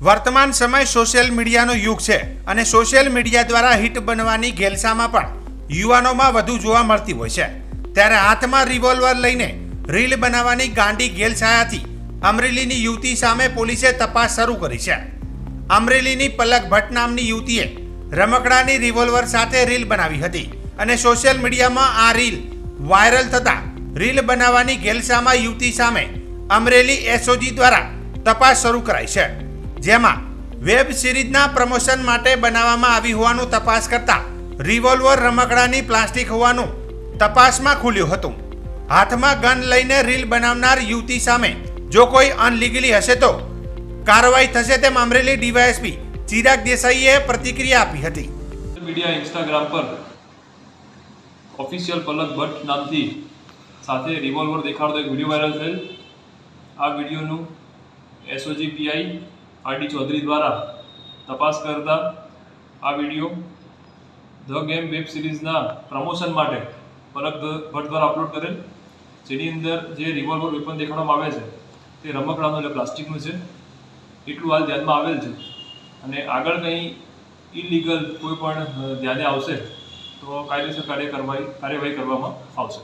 વર્તમાન સમય સોશિયલ મીડિયાનો યુગ છે અને સોશિયલ મીડિયા દ્વારા હિટ બનવાની ઘેલસામાં પણ યુવાનોમાં વધુ જોવા મળતી હોય છે। ત્યારે હાથમાં રિવોલ્વર લઈને રીલ બનાવવાની ગાંડી ઘેલછાયાથી અમરેલીની યુવતી સામે પોલીસે તપાસ શરૂ કરી છે। અમરેલીની પલક ભટ્ટ નામની યુવતીએ રમકડાની રિવોલ્વર સાથે રીલ બનાવી હતી અને સોશિયલ મીડિયામાં આ રીલ વાયરલ થતા રીલ બનાવવાની ઘેલસામાં યુવતી સામે અમરેલી એસઓજી દ્વારા તપાસ શરૂ કરાઈ છે, જેમાં વેબ સિરીઝના પ્રમોશન માટે બનાવવામાં આવી હોવાનું તપાસ કરતા રિવોલ્વર રમકડાની પ્લાસ્ટિક હોવાનું તપાસમાં ખુલ્યું હતું। હાથમાં ગન લઈને રીલ બનાવનાર યુવતી સામે જો કોઈ અનલીગલી હશે તો કાર્યવાહી થશે તેમ અમરેલી ડીવાયએસપી ચિરાગ દેસાઈએ પ્રતિક્રિયા આપી હતી। મીડિયા ઇન્સ્ટાગ્રામ પર ઓફિશિયલ પલક ભટ્ટ નામથી સાથે રિવોલ્વર દેખાડતો એક વિડીયો વાયરલ થયેલ। આ વિડીયોનું એસઓજી પીઆઈ આરડી ચૌધરી દ્વારા તપાસ કરતા આ વિડીયો ધ ગેમ વેબ સિરીઝના પ્રમોશન માટે પલક ભટ્ટ દ્વારા અપલોડ કરેલ, જેની અંદર જે રિવોલ્વર વેપન દેખાડવામાં આવે છે તે રમકડાનું એટલે પ્લાસ્ટિકનું છે, એટલું હાલ ધ્યાનમાં આવેલ છે। અને આગળ કંઈ ઇલીગલ કોઈ પણ ધ્યાને આવશે તો કાયદેસર કાર્યવાહી કરવામાં આવશે।